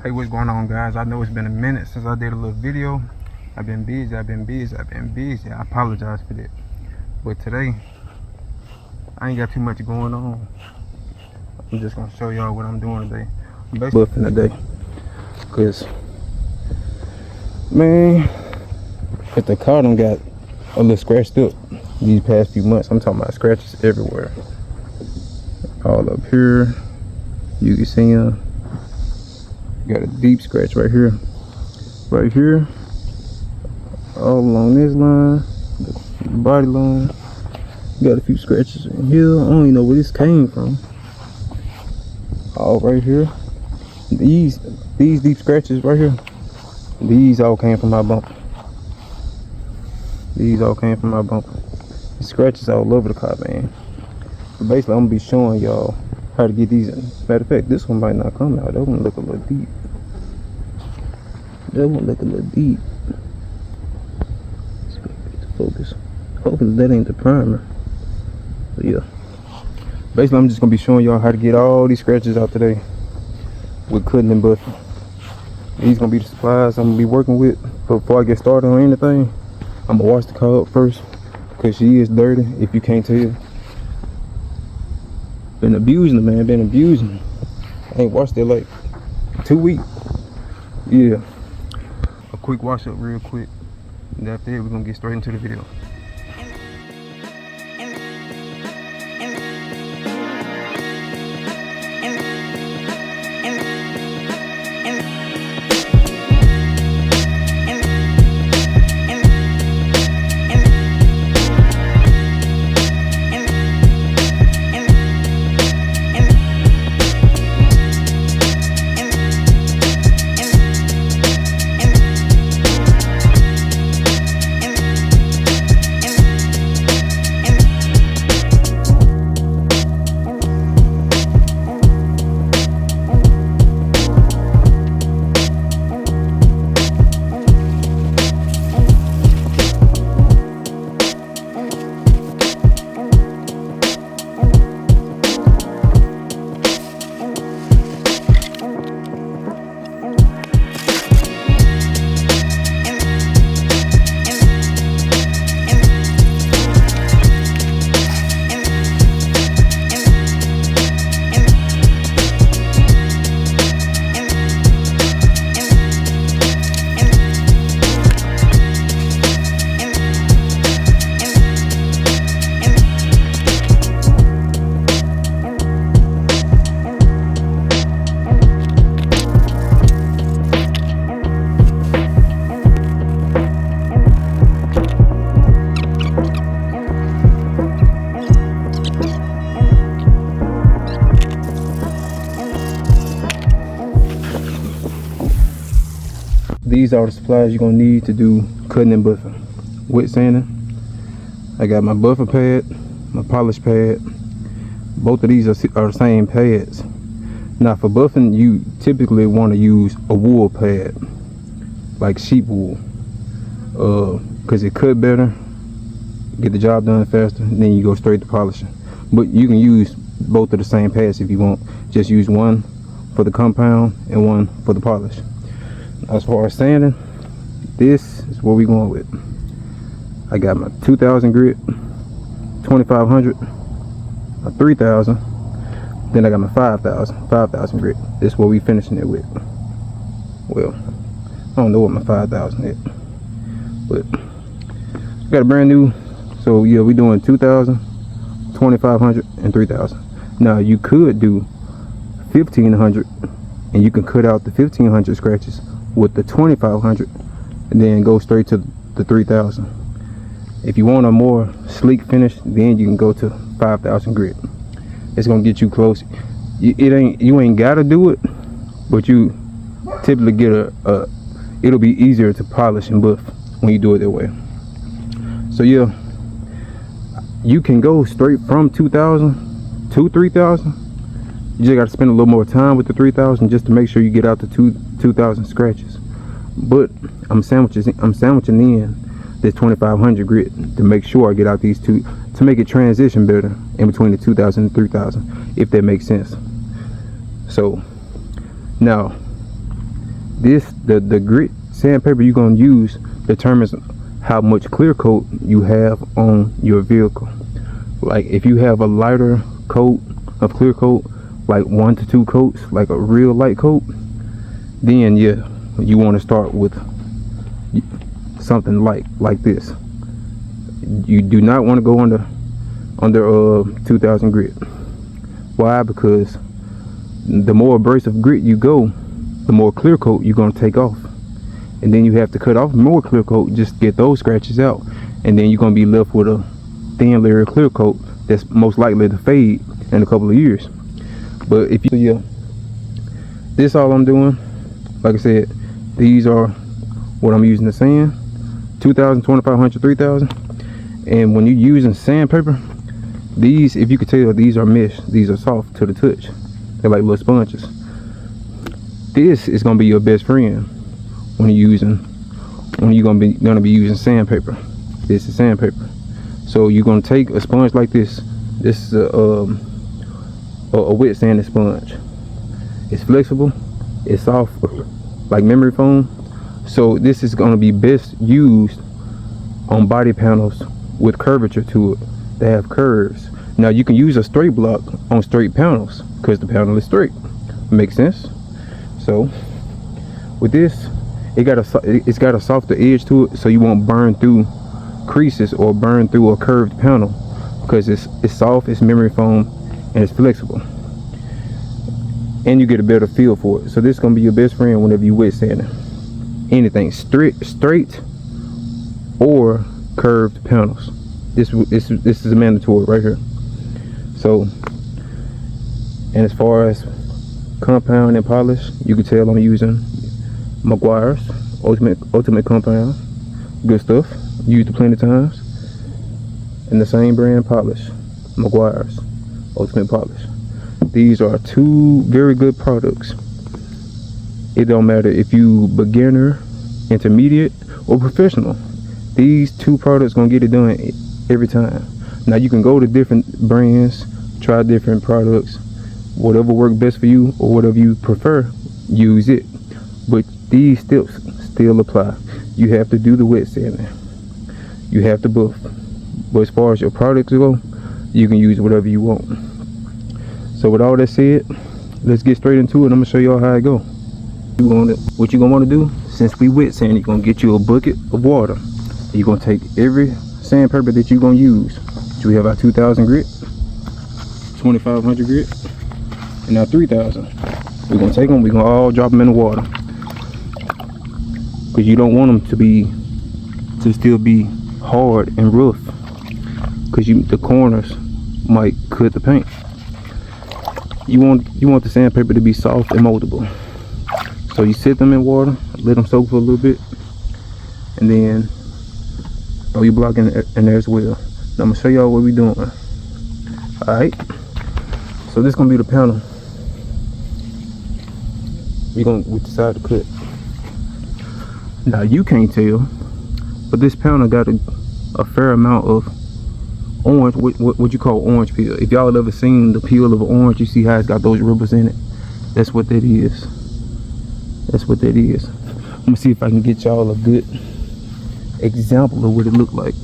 Hey, what's going on, guys? I know it's been a minute since I did a little video. I've been busy. I apologize for that. But today, I ain't got too much going on. I'm just gonna show y'all what I'm doing today. I'm basically buffing today. Cause, man, if the car done got a little scratched up these past few months, I'm talking about scratches everywhere. All up here, you can see them. Got a deep scratch right here, all along this line, the body line. Got a few scratches in here. I don't even know where this came from. All right here. These deep scratches right here. These all came from my bumper. The scratches all over the car, man. But basically, I'm gonna be showing y'all how to get these in. Matter of fact, this one might not come out. That one look a little deep. Let's get to focus. Hopefully that ain't the primer. But yeah. Basically, I'm just gonna be showing y'all how to get all these scratches out today with cutting and buffing. These gonna be the supplies I'm gonna be working with. But before I get started on anything, I'm gonna wash the car up first, because she is dirty, if you can't tell. Been abusing her, man. I ain't washed it like 2 weeks. Yeah. A quick wash up real quick. And after that, we're gonna get straight into the video. These are the supplies you're gonna need to do cutting and buffing. Wet sanding. I got my buffer pad, my polish pad. Both of these are the same pads. Now for buffing, you typically want to use a wool pad, like sheep wool, because it cut better, get the job done faster, and then you go straight to polishing. But you can use both of the same pads if you want. Just use one for the compound and one for the polish. As far as sanding, this is what we're going with. I got my 2000 grit, 2500, my 3000, then I got my 5000 grit. This is what we finishing it with. Well, I don't know what my 5000 is, but I got a brand new. So yeah, we doing 2000, 2500, and 3000. Now you could do 1500, and you can cut out the 1500 scratches with the 2500 and then go straight to the 3000. If you want a more sleek finish, then you can go to 5000 grit. It's gonna get you close. You ain't gotta do it, but you typically get it'll be easier to polish and buff when you do it that way. So yeah, you can go straight from 2000 to 3000. You just got to spend a little more time with the 3000 just to make sure you get out the 2000 scratches. But I'm sandwiching in this 2500 grit to make sure I get out these two, to make it transition better in between the 2000 and 3000, if that makes sense. So now The grit sandpaper you're gonna use determines how much clear coat you have on your vehicle. Like if you have a lighter coat of clear coat, like 1 to 2 coats, like a real light coat, then yeah, you want to start with something like this. You do not want to go under 2000 grit. Why? Because the more abrasive grit you go, the more clear coat you're going to take off, and then you have to cut off more clear coat just to get those scratches out, and then you're going to be left with a thin layer of clear coat that's most likely to fade in a couple of years. But if you, so yeah, this all I'm doing, like I said, these are what I'm using to sand, 2000, 2500, 3000. And when you're using sandpaper, these, if you could tell, these are mesh. These are soft to the touch. They're like little sponges. This is gonna be your best friend when you're gonna be using sandpaper. This is sandpaper. So you're gonna take a sponge like this. This is a wet sanding sponge. It's flexible. It's soft, like memory foam. So this is gonna be best used on body panels with curvature to it. They have curves. Now you can use a straight block on straight panels because the panel is straight. Makes sense. So with this, it's got a softer edge to it, so you won't burn through creases or burn through a curved panel because it's soft, it's memory foam, and it's flexible, and you get a better feel for it. So this is gonna be your best friend whenever you wet sanding anything, straight or curved panels. This is a mandatory right here. So, and as far as compound and polish, you can tell I'm using Meguiar's ultimate compound. Good stuff, used it plenty of times. And the same brand polish, Meguiar's ultimate polish. These are two very good products. It don't matter if you beginner, intermediate, or professional. These two products gonna get it done every time. Now you can go to different brands, try different products, whatever works best for you or whatever you prefer, use it. But these steps still apply. You have to do the wet sanding. You have to buff. But as far as your products go, you can use whatever you want. So with all that said, let's get straight into it. I'm gonna show y'all how it go. What you gonna want to do, since we wet sand, you're gonna get you a bucket of water. You're gonna take every sandpaper that you're gonna use. So we have our 2000 grit, 2500 grit, and our 3000. We're gonna take them, we're gonna all drop them in the water, because you don't want them to still be hard and rough, because the corners might cut the paint. You want the sandpaper to be soft and moldable. So you sit them in water, let them soak for a little bit, and then throw your block in there as well. Now I'm gonna show y'all what we're doing. Alright, so this is gonna be the panel we decide to cut. Now you can't tell, but this panel got a fair amount of orange, what you call orange peel. If y'all ever seen the peel of an orange, you see how it's got those ripples in it. That's what that is. That's what that is. I'm gonna see if I can get y'all a good example of what it looked like.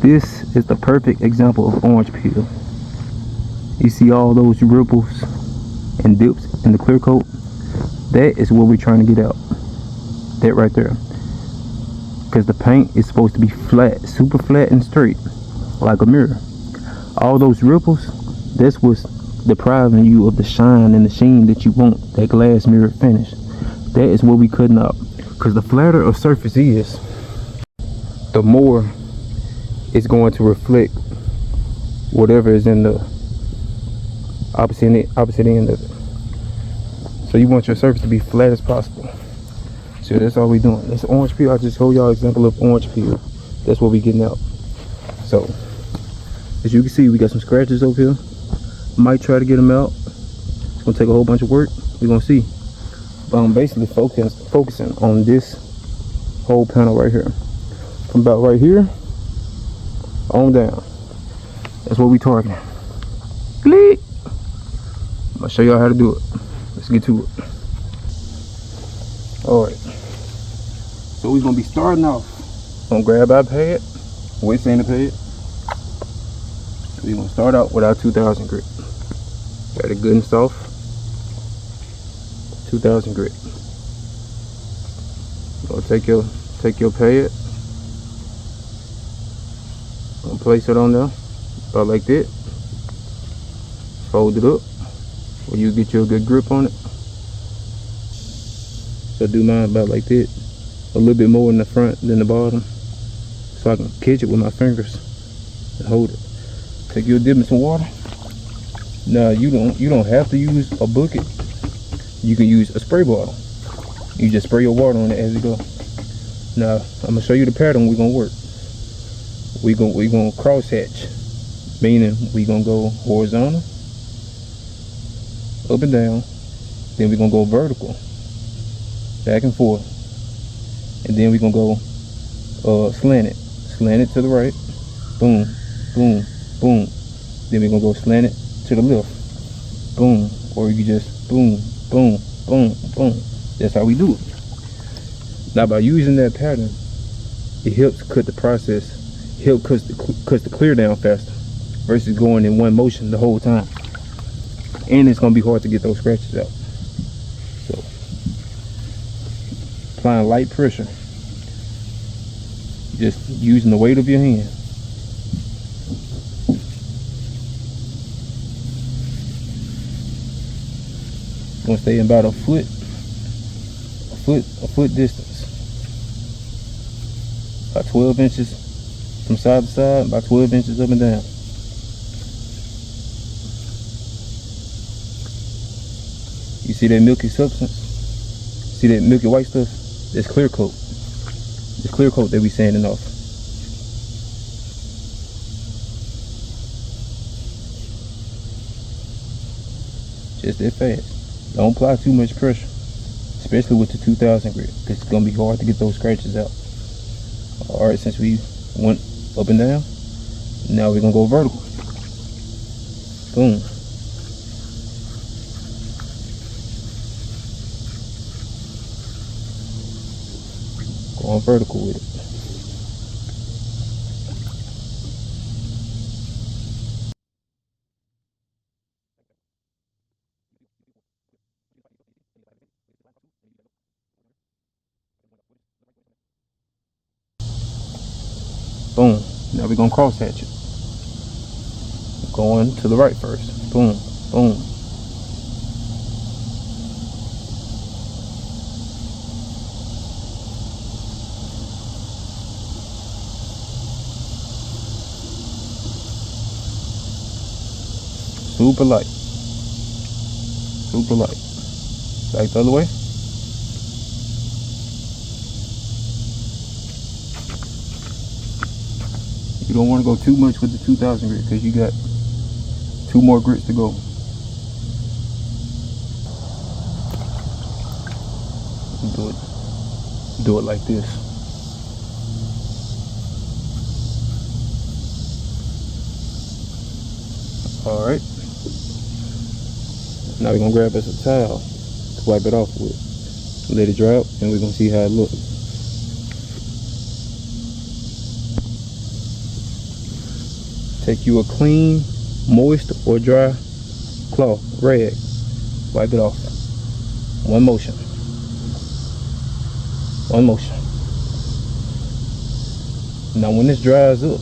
This is the perfect example of orange peel. You see all those ripples and dips in the clear coat? That is what we're trying to get out. That right there. Because the paint is supposed to be flat, super flat and straight, like a mirror. All those ripples, that's what's depriving you of the shine and the sheen that you want, that glass mirror finish. That is what we cutting up. Because the flatter a surface is, the more it's going to reflect whatever is in the opposite end of it. So you want your surface to be flat as possible. So that's all we doing. This orange peel, I just showed y'all an example of orange peel. That's what we getting out. So as you can see, we got some scratches over here. Might try to get them out. It's gonna take a whole bunch of work. We're gonna see. But I'm basically focusing on this whole panel right here, from about right here on down. That's what we targeting. Click. I'm gonna show y'all how to do it. let's get to it. All right, so we're gonna be starting off. Gonna grab our pad, wet sanding pad. We're gonna start out with our 2000 grit. Got it good and soft. 2000 grit. You're gonna take your pad. Gonna place it on there, about like that. Fold it up, where you get you a good grip on it. So do mine about like that, a little bit more in the front than the bottom, so I can catch it with my fingers and hold it. Take your dip in some water. Now you don't have to use a bucket. You can use a spray bottle. You just spray your water on it as you go. Now I'm gonna show you the pattern we're gonna work. We're gonna cross hatch, meaning we're gonna go horizontal, up and down, then we're gonna go vertical, back and forth, and then we're gonna go slant it to the right, boom, boom, boom. Then we're gonna go slant it to the left, boom, or you just boom, boom, boom, boom. That's how we do it. Now by using that pattern, it helps cut the process, cuts the clear down faster versus going in one motion the whole time. And it's gonna be hard to get those scratches out. So applying light pressure, just using the weight of your hand. Gonna stay in about a foot distance, about 12 inches from side to side, about 12 inches up and down. You see that milky substance? See that milky white stuff? That's clear coat. It's clear coat that we sanding off. Just that fast. Don't apply too much pressure, especially with the 2000 grit, because it's gonna be hard to get those scratches out. All right, since we went up and down, now we're gonna go vertical. Boom. Going vertical with it. Boom. Now we're gonna cross hatch it. Going to the right first. Boom, boom. Super light. Super light. Back the other way. You don't want to go too much with the 2000 grit because you got 2 more grits to go. Do it like this. All right. Now we're gonna grab us a towel to wipe it off with. Let it dry out, and we're gonna see how it looks. Take you a clean, moist or dry cloth, rag. Wipe it off. One motion. One motion. Now when this dries up,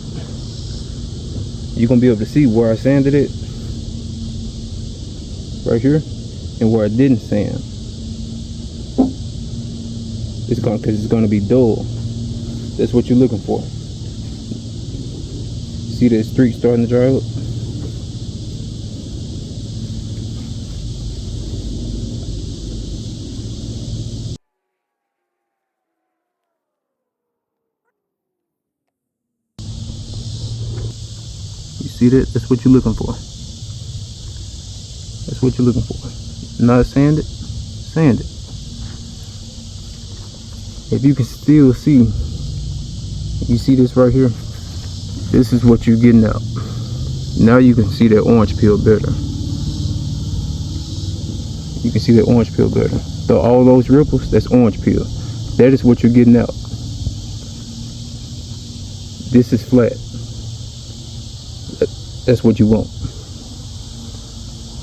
you're gonna be able to see where I sanded it, right here, and where I didn't sand. Because it's gonna be dull. That's what you're looking for. See that streak starting to dry up? You see that? That's what you're looking for. That's what you're looking for. Not sand it, sand it. If you can still see, you see this right here? This is what you're getting out. Now you can see that orange peel better. You can see that orange peel gutter. So all those ripples, that's orange peel. That is what you're getting out. This is flat. That's what you want.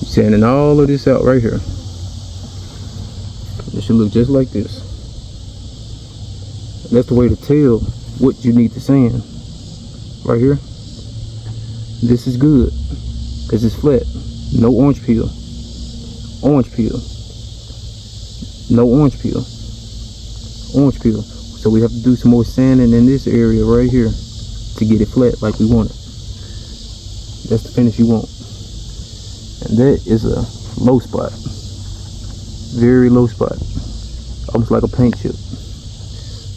You're sanding all of this out right here. It should look just like this. And that's the way to tell what you need to sand. Right here. This is good because it's flat. No orange peel. Orange peel. No orange peel. Orange peel. So we have to do some more sanding in this area right here to get it flat like we want it. That's the finish you want. And that is a low spot. Very low spot. Almost like a paint chip.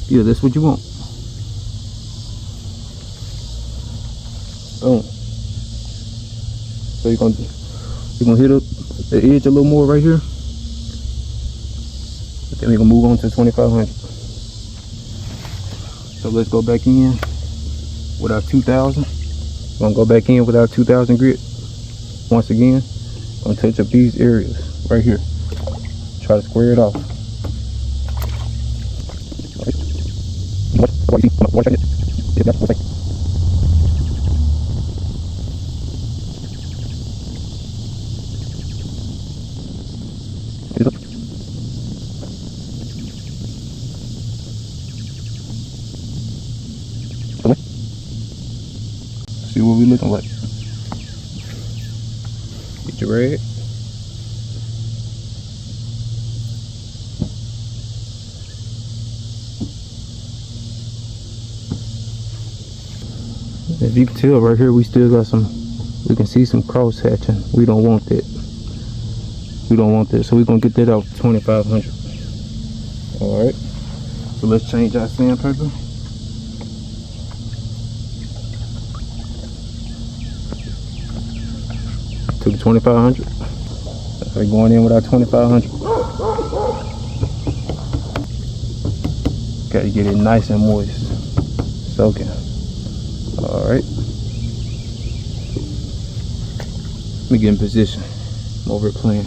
Yeah, that's what you want. Boom. So you're gonna hit up the edge a little more right here. Then we're gonna move on to 2500. So let's go back in with our 2000. We're gonna go back in with our 2000 grit. Once again, gonna touch up these areas right here. Try to square it off. See what we looking like. Get your rag. If you can tell right here, we still got some, we can see some cross hatching. We don't want that. We don't want that. So we're gonna get that out 2500. Alright. So let's change our sandpaper. To the 2500. We're going in with our 2500. Gotta get it nice and moist. Soaking. Alright. Let me get in position. I'm over it playing.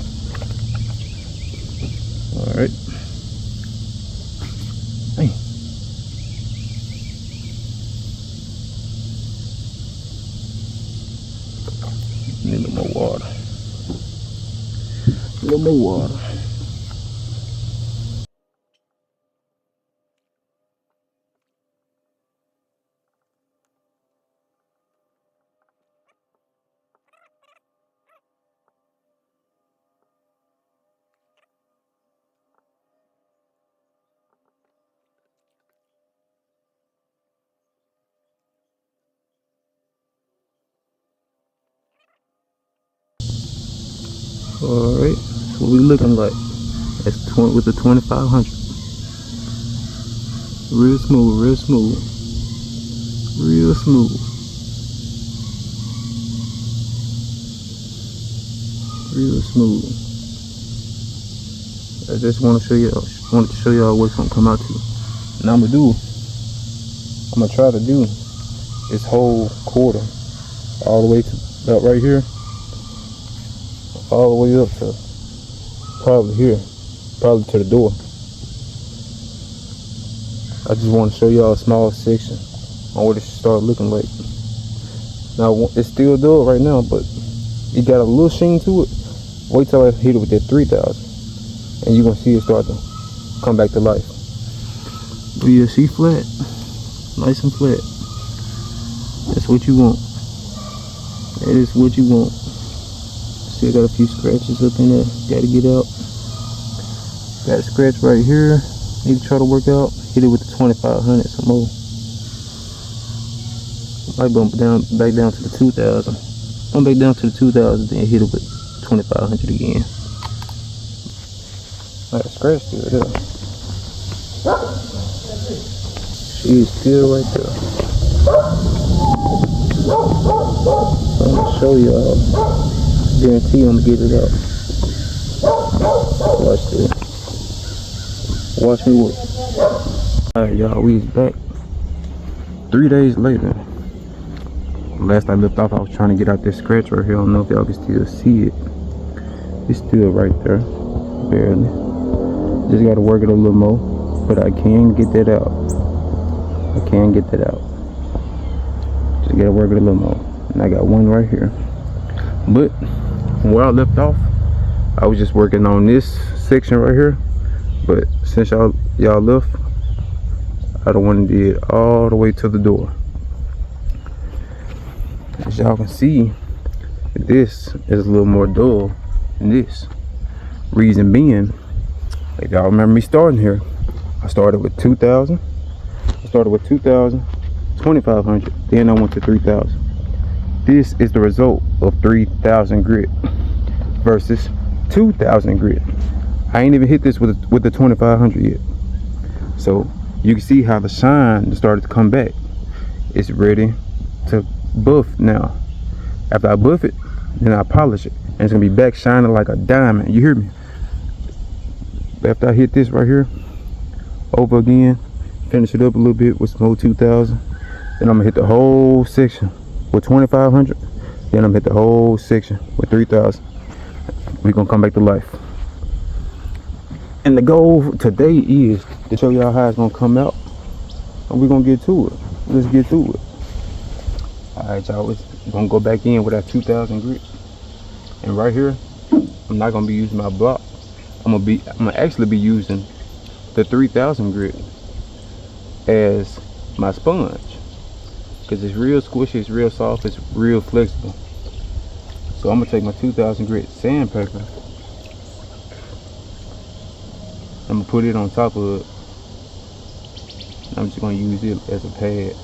Alright. Hey. Need a little more water. A little more water. Alright, that's what we looking like. That's with the 2500. Real smooth, real smooth. Real smooth. Real smooth. I just want to show y'all, what it's gonna come out to. Now I'm gonna try to do this whole quarter all the way to about right here. All the way up to probably here, probably to the door. I just want to show y'all a small section on what it should start looking like. Now it's still dull right now, but it got a little sheen to it. Wait till I hit it with that 3000 and you're gonna see it start to come back to life. But yeah, see, flat, nice and flat. That's what you want. That is what you want. Still got a few scratches up in there, gotta get out. Got a scratch right here, need to try to work out. Hit it with the 2500 some more. Might bump it back down to the 2000. Bump back down to the 2000, then hit it with 2500 again. Got a scratch still there. She is still right there. So I'm gonna show y'all. Guarantee I'm gonna get it out. Watch this. Watch me work. Alright, y'all, we is back 3 days later. Last I left off, I was trying to get out this scratch right here. I don't know if y'all can still see it. It's still right there. barely. Just gotta work it a little more, but I can get that out. I can get that out. Just gotta work it a little more. And I got one right here. But where I left off, I was just working on this section right here. But since y'all left, I don't want to do it all the way to the door. As y'all can see, this is a little more dull than this. Reason being, if y'all remember me starting here, I started with 2,000. I started with 2,000, 2,500, then I went to 3,000. This is the result of 3,000 grit versus 2,000 grit. I ain't even hit this with the 2,500 yet. So you can see how the shine started to come back. It's ready to buff now. After I buff it, then I polish it, and it's gonna be back shining like a diamond. You hear me? After I hit this right here over again, finish it up a little bit with some old 2,000, then I'm gonna hit the whole section with 2,500, then I'm gonna hit the whole section with 3,000. We're gonna come back to life. And the goal today is to show y'all how it's gonna come out, and we're gonna get to it. Let's get to it. Alright, y'all, we're gonna go back in with that 2,000 grit, and right here I'm not gonna be using my block. I'm gonna actually be using the 3,000 grit as my sponge, because it's real squishy, it's real soft, it's real flexible. So I'm gonna take my 2,000 grit sandpaper, I'm gonna put it on top of it. I'm just gonna use it as a pad.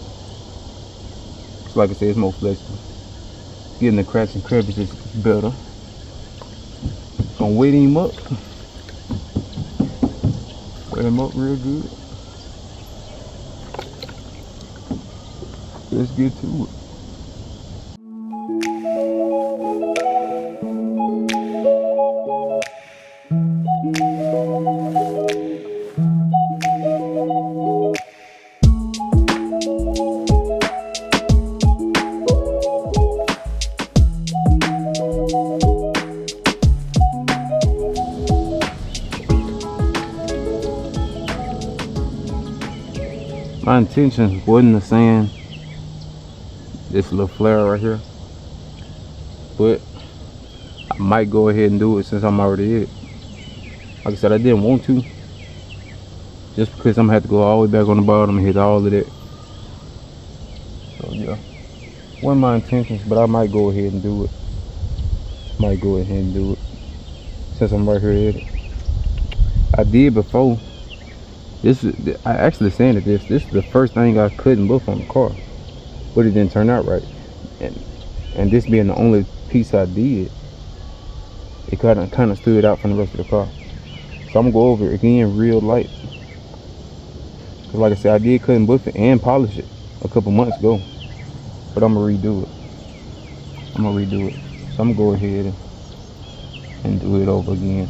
So like I said, it's more flexible. Getting the cracks and crevices better. Gonna wet him up. Wet him up real good. Let's get to it. My intention wasn't to sand this little flare right here, but I might go ahead and do it since I'm already in it. Like I said, I didn't want to, just because I'm gonna have to go all the way back on the bottom and hit all of that. So yeah, wasn't my intentions, but I might go ahead and do it. Might go ahead and do it since I'm right here at it. I did before. I actually sanded this. This is the first thing I couldn't buff on the car, but it didn't turn out right. And this being the only piece I did, it kind of stood out from the rest of the car. So I'm gonna go over it again real light. Cause like I said, I did couldn't buff it and polish it a couple months ago, but I'm gonna redo it. So I'm gonna go ahead and do it over again.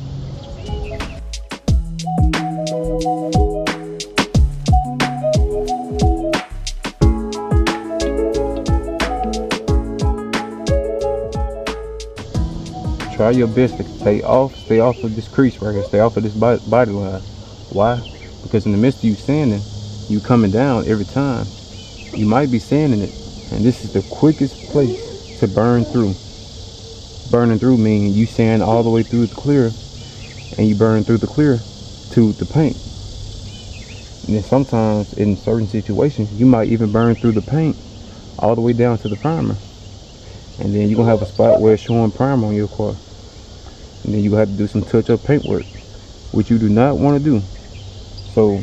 Try your best to stay off of this crease right here, stay off of this body line. Why? Because in the midst of you sanding, you coming down every time, you might be sanding it, and this is the quickest place to burn through. Burning through means you sand all the way through the clear, and you burn through the clear to the paint. And then sometimes in certain situations, you might even burn through the paint all the way down to the primer. And then you're gonna have a spot where it's showing primer on your car. And then you have to do some touch-up paint work, which you do not want to do. So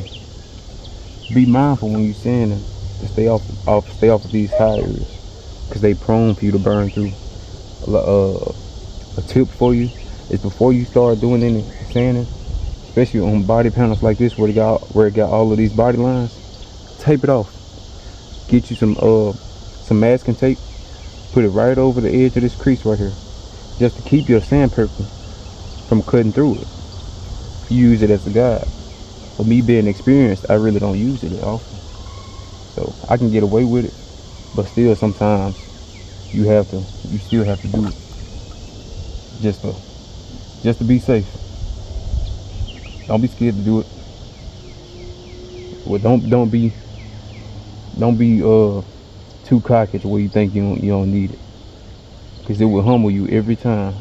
be mindful when you sanding to stay off of these high areas, because they prone for you to burn through. A tip for you is, before you start doing any sanding, especially on body panels like this where it got all of these body lines, tape it off. Get you some masking tape, put it right over the edge of this crease right here, just to keep your sandpaper from cutting through it. Use it as a guide. For me being experienced, I really don't use it that often, so I can get away with it, but still sometimes you still have to do it just to be safe. Don't be scared to do it. Well, don't be too cocky to where you think you don't need it, because it will humble you every time.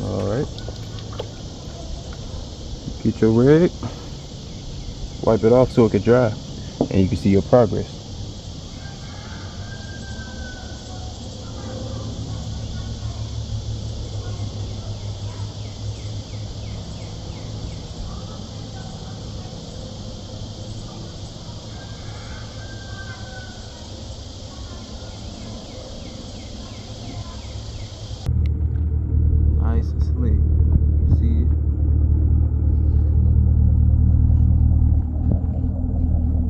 Alright, get your rag, wipe it off so it can dry, and you can see your progress. Nice and slick. See it?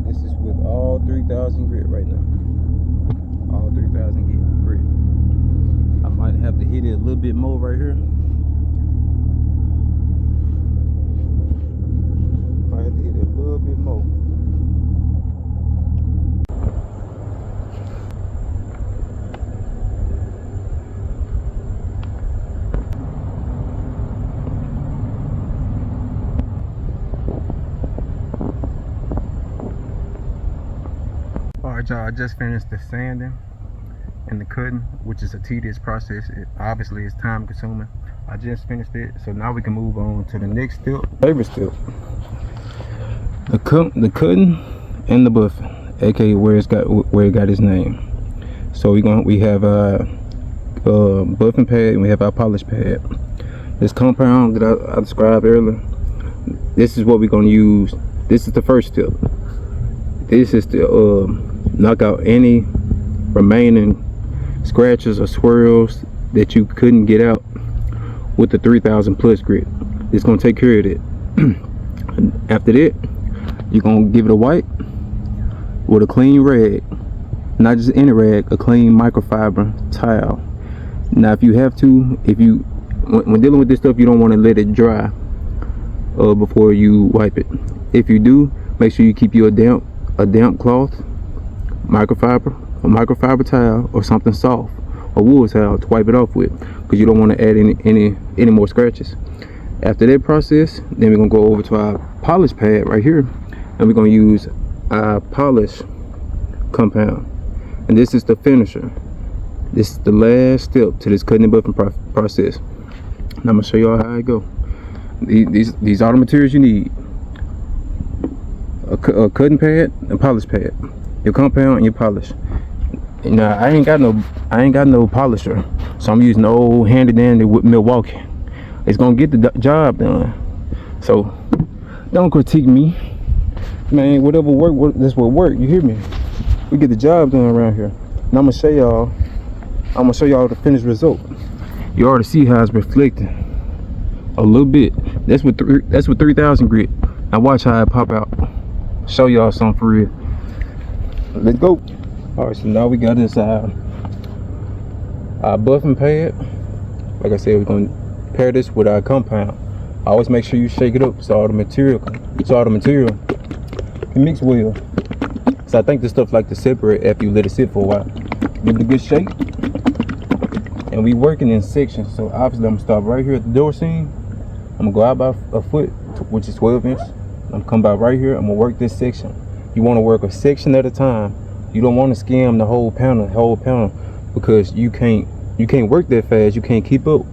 This is with all 3,000 grit right now. All 3,000 grit. I might have to hit it a little bit more right here. Might have to hit it a little bit more. Alright y'all, I just finished the sanding and the cutting, which is a tedious process. Obviously it's time consuming. I just finished it, so now we can move on to the next step. Favorite step. The cutting and the buffing, aka where it got its name. So we have a buffing pad and we have our polish pad. This compound that I described earlier, this is what we're gonna use. This is the first step. This is to knock out any remaining scratches or swirls that you couldn't get out with the 3,000 plus grit. It's gonna take care of it. After that, you're gonna give it a wipe with a clean rag, not just any rag, a clean microfiber towel. Now, if you have to, when dealing with this stuff, you don't want to let it dry before you wipe it. If you do, make sure you keep you a damp cloth, a microfiber towel, or something soft, a wool towel to wipe it off with, because you don't want to add any more scratches. After that process, then we're gonna go over to our polish pad right here, and we're gonna use our polish compound, and this is the finisher. This is the last step to this cutting and buffing process. And I'm gonna show y'all how it go. These are the materials you need: a cutting pad and polish pad, your compound and your polish. Now I ain't got no polisher, so I'm using the old handy dandy with Milwaukee. It's gonna get the job done. So don't critique me, man. Whatever work, that's what work. You hear me? We get the job done around here. And I'm gonna show y'all the finished result. You already see how it's reflecting a little bit. That's with 3,000 grit. Now watch how it pop out. Show y'all something for real. Let's go. All right, so now we got this our buffing pad. Like I said, we're gonna pair this with our compound. Always make sure you shake it up so all the material can mix well. So I think this stuff like to separate after you let it sit for a while. Give it a good shake. And we working in sections, so obviously I'm gonna start right here at the door seam. I'm gonna go out by a foot, which is 12 inches. I'm gonna come by right here. I'm gonna work this section. You want to work a section at a time. You don't want to skim the whole panel, because you can't work that fast. You can't keep up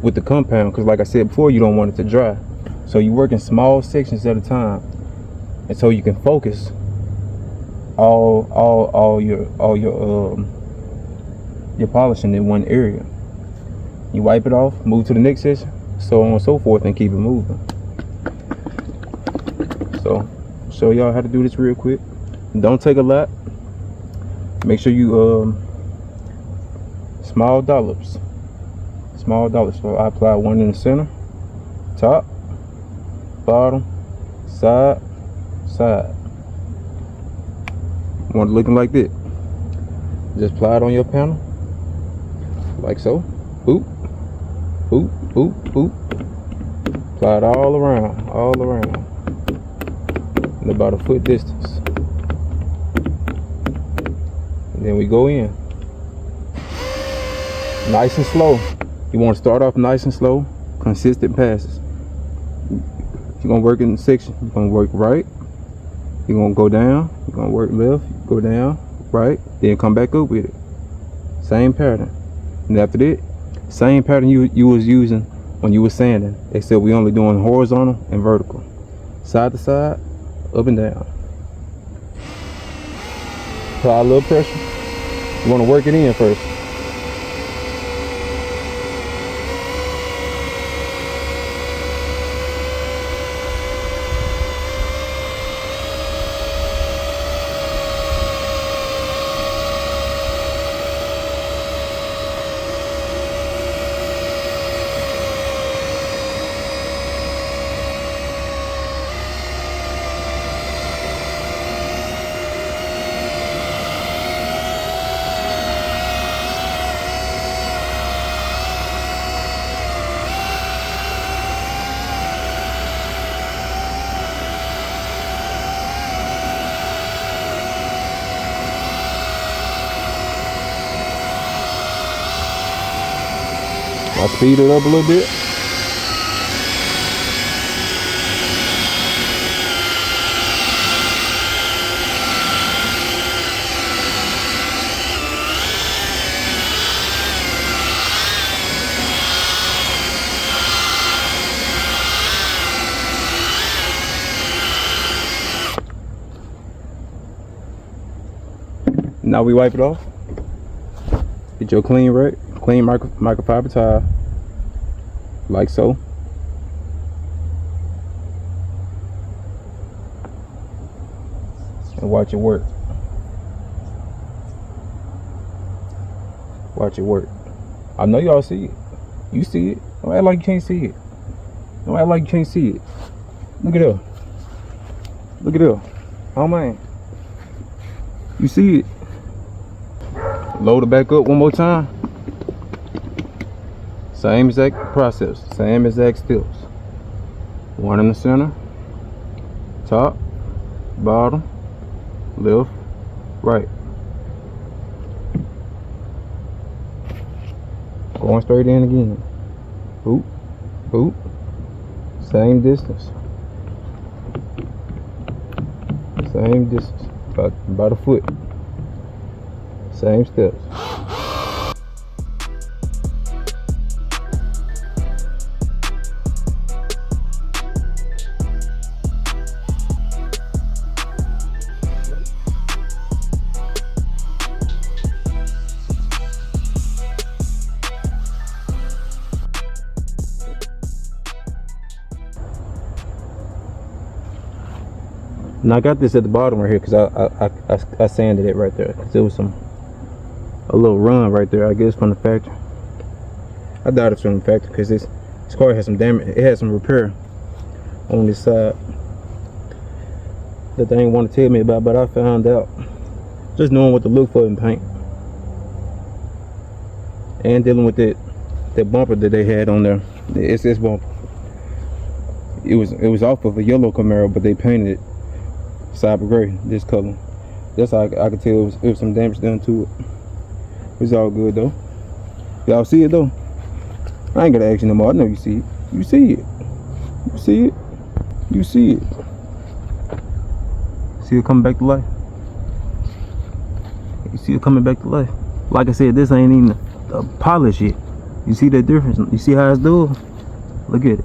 with the compound, because like I said before, you don't want it to dry. So you work in small sections at a time, and so you can focus all your polishing in one area. You wipe it off, move to the next section, so on and so forth, and keep it moving. So show y'all how to do this real quick. Don't take a lot. Make sure you small dollops. So I apply one in the center, top, bottom, side. Want it looking like that. Just apply it on your panel like so. Boop, boop, boop, boop. Apply it all around, in about a foot distance. And then we go in. Nice and slow. You want to start off nice and slow, consistent passes. You're gonna work in the section. You're gonna work right. You're gonna go down. You're gonna work left. Go down, right. Then come back up with it. Same pattern. And after that, same pattern you was using when you were sanding, except we only doing horizontal and vertical, side to side, up and down. Apply a little pressure. You want to work it in first. I'll speed it up a little bit. Now we wipe it off. Get your clean microfiber towel, like so. And watch it work. Watch it work. I know y'all see it. You see it. Don't act like you can't see it. Don't act like you can't see it. Look at her. Look at her. Oh man. You see it. Load it back up one more time. Same exact process. Same exact steps. One in the center. Top. Bottom. Left. Right. Going straight in again. Boop. Boop. Same distance. Same distance. About a foot. Same steps. And I got this at the bottom right here because I sanded it right there because there was a little run right there, I guess, from the factory. I doubt it's from the factory because this car has some damage. It has some repair on this side that they ain't want to tell me about, but I found out just knowing what to look for in paint and dealing with that bumper that they had on there, the SS bumper. It was off of a yellow Camaro, but they painted it cyber gray, this color. That's how I could tell it was some damage done to it. It's all good though. Y'all see it though? I ain't gotta ask you no more. I know you see it. You see it. You see it. You see it. See it coming back to life. You see it coming back to life. Like I said, this ain't even a polish yet. You see that difference? You see how it's doing? Look at it.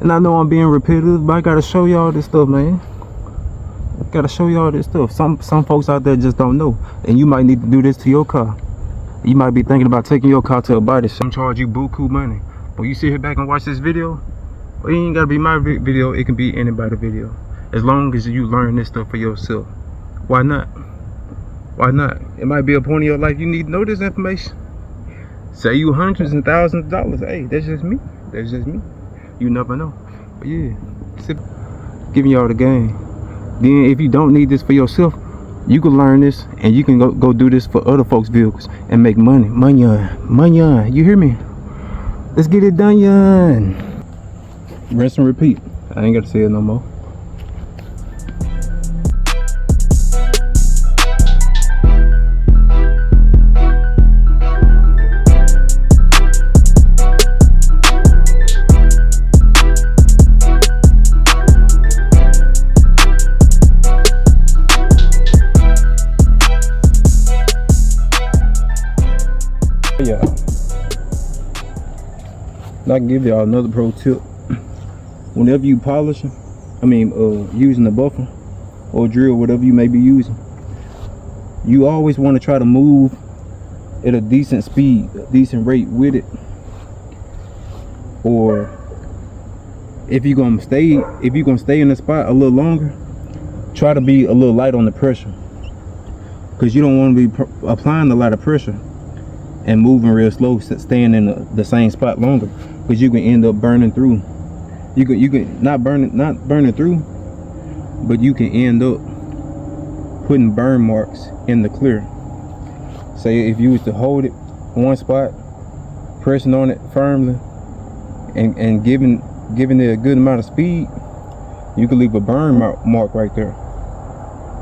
And I know I'm being repetitive, but I gotta show y'all this stuff, man. I gotta show y'all this stuff. Some folks out there just don't know, and you might need to do this to your car. You might be thinking about taking your car to a body shop, charge you buku money. But you sit here back and watch this video, well, it ain't gotta be my video. It can be anybody's video, as long as you learn this stuff for yourself. Why not? Why not? It might be a point in your life you need to know this information. Say you hundreds and thousands of dollars. Hey, that's just me. That's just me. You never know. But yeah, giving y'all the game. Then if you don't need this for yourself, You can learn this and you can go do this for other folks' vehicles and make money. Money, you hear me? Let's get it done, yon. Rinse and repeat. I ain't gotta say it no more. Yeah. I can give y'all another pro tip. Whenever you polishing, using the buffer or drill, whatever you may be using, you always want to try to move at a decent speed, a decent rate with it. Or if you're gonna stay in the spot a little longer, try to be a little light on the pressure, because you don't want to be applying a lot of pressure and moving real slow, staying in the same spot longer, because you can end up burning through. You can not burning through, but you can end up putting burn marks in the clear. Say if you was to hold it one spot, pressing on it firmly, and giving it a good amount of speed, you can leave a burn mark right there,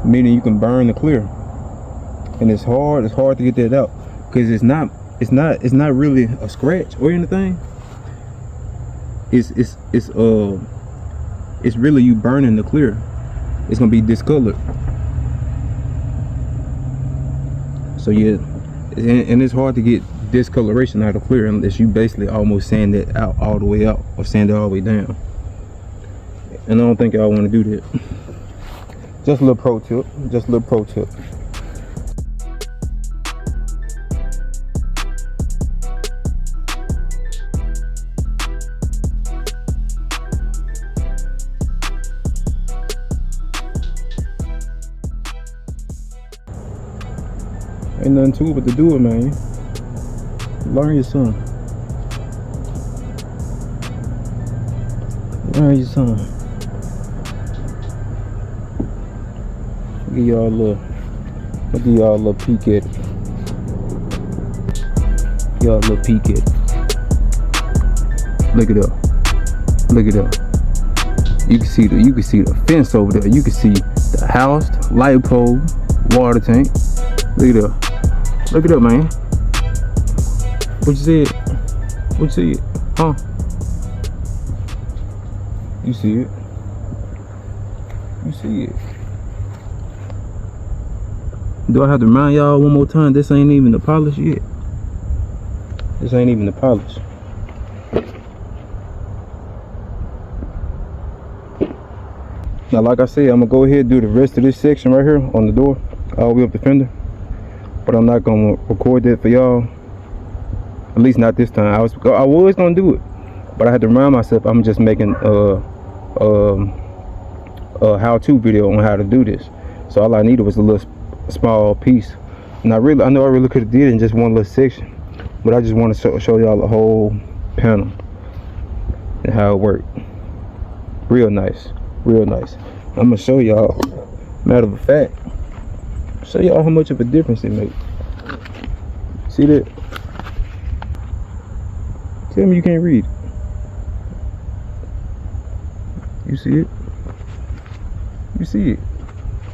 meaning you can burn the clear. And it's hard to get that out, because it's not really a scratch or anything. It's really you burning the clear. It's gonna be discolored. So yeah, and it's hard to get discoloration out of clear unless you basically almost sand it out all the way out or sand it all the way down. And I don't think y'all want to do that. Just a little pro tip. Ain't nothing to it but to do it, man. Learn your son. Learn your son. Give y'all a little peek at it. Y'all a little peek at it. Look it up. Look it up. You can see the fence over there. You can see the house, the light pole, water tank. Look it up. Look it up, man. What you see it? What you see it? Huh? You see it? You see it? Do I have to remind y'all one more time? This ain't even the polish yet. This ain't even the polish. Now, like I said, I'm gonna go ahead and do the rest of this section right here on the door, all the way up the fender. But I'm not gonna record that for y'all. At least not this time. I was gonna do it, but I had to remind myself I'm just making a how-to video on how to do this. So all I needed was a little small piece. And I know I really could have did it in just one little section, but I just want to show y'all the whole panel and how it worked. Real nice, real nice. I'm gonna show y'all. Matter of fact, show y'all how much of a difference it makes. See that? Tell me you can't read. You see it? You see it?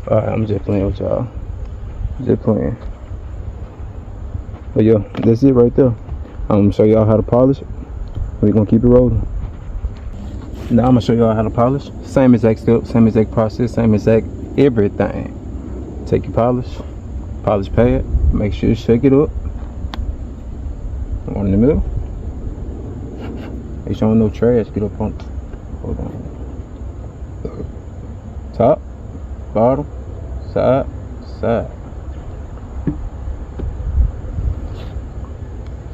Alright, I'm just playing with y'all. Just playing. But yo, that's it right there. I'm gonna show y'all how to polish it. We're gonna keep it rolling. Now I'm gonna show y'all how to polish. Same exact step, same exact process, same exact everything. Take your polish pad, make sure you shake it up. One in the middle. Make sure no trash get up on. Hold on. Top, bottom, side.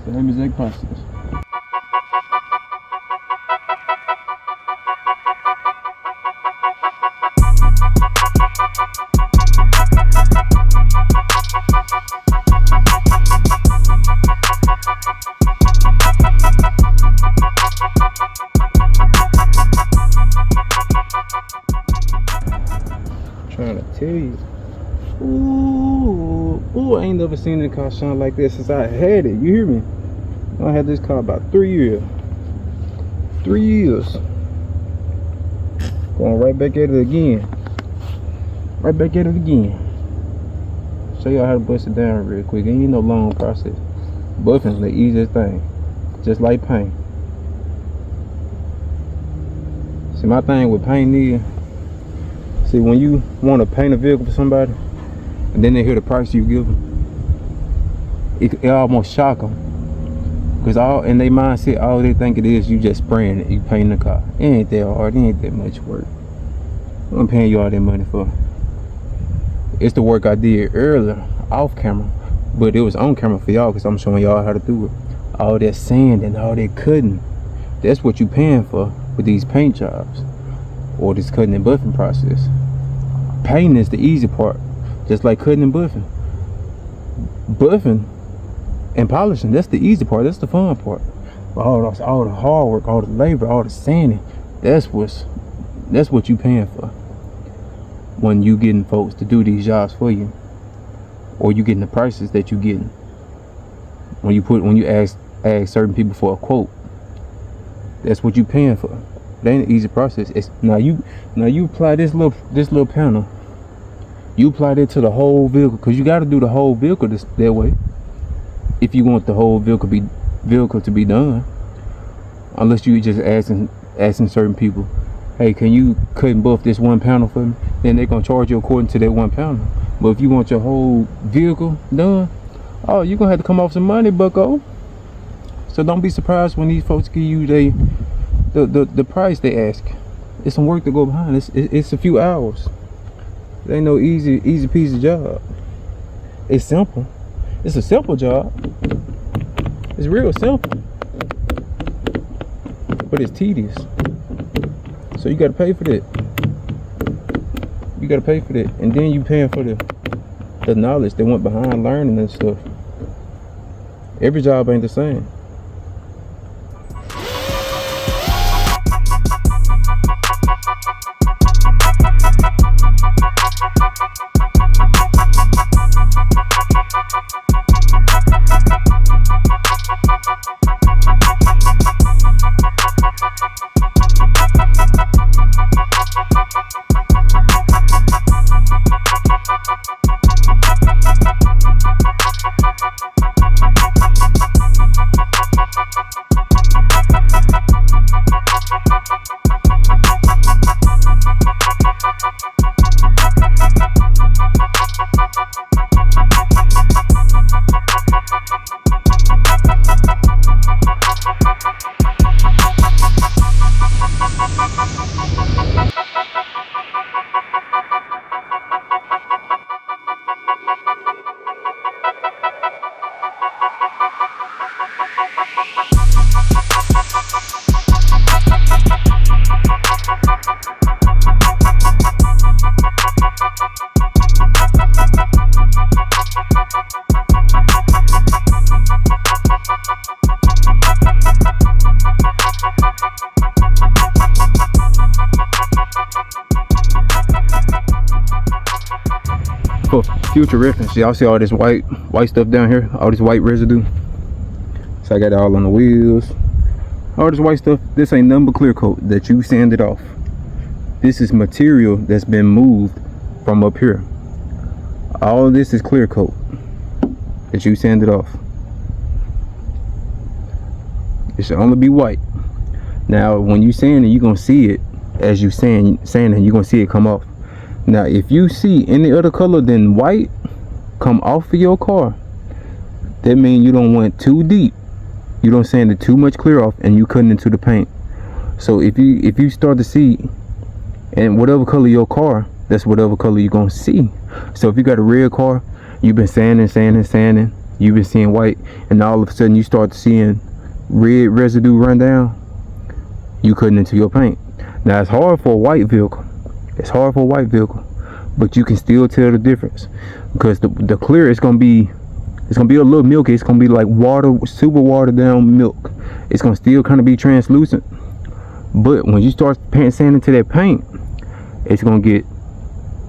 Same exact process. Trying to tell you. Ooh, I ain't never seen a car shine like this since I had it. You hear me? I had this car about 3 years. 3 years. Going right back at it again. Right back at it again. Show y'all how to bust it down real quick. It ain't no long process. Buffing's the easiest thing. Just like paint. See, my thing with paint is, see, when you want to paint a vehicle for somebody, and then they hear the price you give them, it almost shock them. Because in their mindset, all they think it is, you just spraying it, you painting the car. It ain't that hard, it ain't that much work. I'm paying you all that money for. It's the work I did earlier, off camera, but it was on camera for y'all because I'm showing y'all how to do it. All that sanding, all that cutting, that's what you paying for with these paint jobs, or this cutting and buffing process. Painting is the easy part, just like cutting and buffing. Buffing and polishing, that's the easy part, that's the fun part. All the hard work, all the labor, all the sanding, that's what you paying for. When you getting folks to do these jobs for you, or you getting the prices that you getting. When you ask certain people for a quote, that's what you paying for. It ain't an easy process. It's now you apply this little panel. You apply that to the whole vehicle, because you got to do the whole vehicle that way. If you want the whole vehicle to be done, unless you just asking certain people, hey, can you cut and buff this one panel for me? Then they're gonna charge you according to that one panel. But if you want your whole vehicle done, oh, you're gonna have to come off some money, bucko. So don't be surprised when these folks give you the price they ask. It's some work to go behind. It's a few hours. It ain't no easy peasy job. It's simple. It's a simple job. It's real simple, but it's tedious. So you gotta pay for that. You gotta pay for that, and then you paying for the knowledge they went behind learning and stuff. Every job ain't the same. For future reference, y'all see all this white stuff down here, all this white residue. So I got it all on the wheels, all this white stuff. This ain't nothing but clear coat that you sanded off. This is material that's been moved from up here. All of this is clear coat that you sanded off. It should only be white. Now when you sand it, you're gonna see it as you sanding, you're gonna see it come off. Now if you see any other color than white come off of your car, that means you don't went too deep. You don't sand it too much clear off and you cutting into the paint. So if you start to see, and whatever color your car, that's whatever color you're gonna see. So if you got a red car, you've been sanding, you've been seeing white, and all of a sudden you start seeing red residue run down, you cutting into your paint. Now it's hard for a white vehicle. It's hard for a white vehicle, but you can still tell the difference, because the clear is gonna be, it's gonna be a little milky. It's gonna be like water, super watered down milk. It's gonna still kind of be translucent, but when you start sanding to that paint, it's gonna get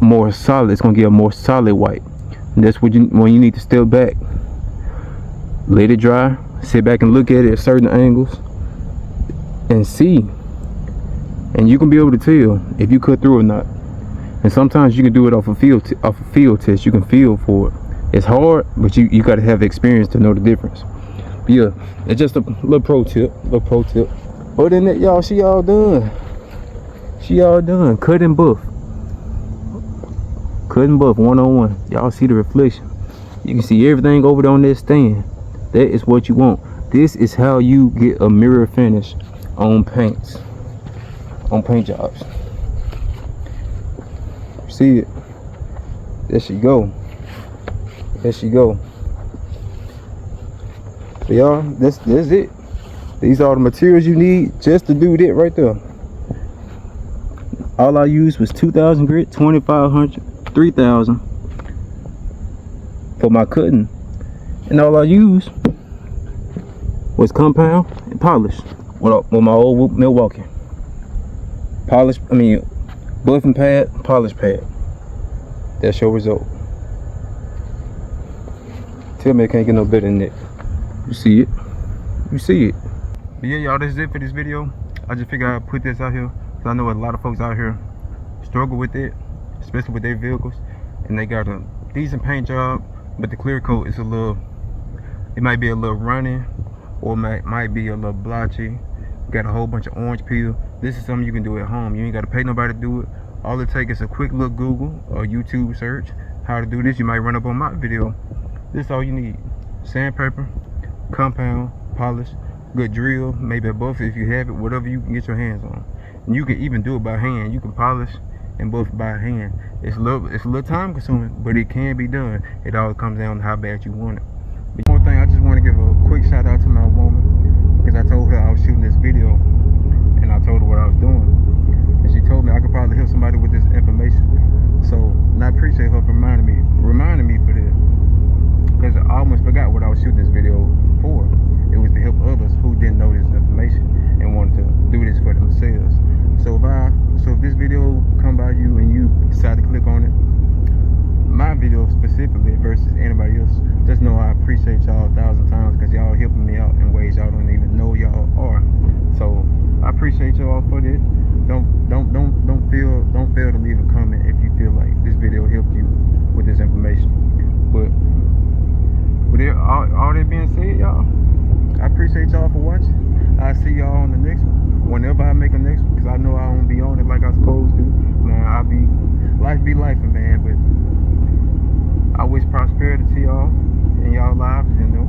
more solid. It's gonna get a more solid white. That's when you need to step back, let it dry, sit back and look at it at certain angles and see, and you can be able to tell if you cut through or not. And sometimes you can do it off a field test. You can feel for it. It's hard, but you got to have experience to know the difference. But yeah, it's just a little pro tip. Other than that, y'all, she all done. Cut and buff. One-on-one. Y'all see the reflection. You can see everything over there on that stand. That is what you want. This is how you get a mirror finish on paints, on paint jobs. See it? There she go. But y'all, that's it. These are the materials you need just to do that right there. All I used was 2,000 grit, 2,500, 3,000 for my cutting, and all I used was compound and polish with my old Milwaukee polish. Buffing pad, polish pad. That's your result. Tell me it can't get no better than that. You see it. But yeah, y'all, that's it for this video. I just figured I'd put this out here because I know a lot of folks out here struggle with it, especially with their vehicles, and they got a decent paint job, but the clear coat is it might be a little runny, or might be a little blotchy. Got a whole bunch of orange peel. This is something you can do at home. You ain't got to pay nobody to do it. All it takes is a quick little Google or YouTube search how to do this. You might run up on my video. This is all you need: sandpaper, compound, polish, good drill, maybe a buff if you have it, whatever you can get your hands on. And you can even do it by hand. You can polish and buff by hand. It's a little time consuming, but it can be done. It all comes down to how bad you want it. But one more thing, I just want to give a quick shout out to my woman, because I told her I was shooting this video and I told her what I was doing, and she told me I could probably help somebody with this information. So, and I appreciate her for reminding me for this, because I almost forgot what I was shooting this video for. It was to help others who didn't know this information and wanted to do this for themselves. So if this video come by you and you decide to click on it, my video specifically versus anybody else, just know I appreciate y'all 1,000 times, because y'all helping me out in ways y'all don't even know y'all are. So I appreciate y'all for that. Don't fail to leave a comment if you feel like this video helped you with this information. But with all that being said, y'all, I appreciate y'all for watching. I'll see y'all on the next one, whenever I make a next one, because I know I won't be on it like I supposed to. Now life be lifing, man, but I wish prosperity to y'all in y'all lives, you know.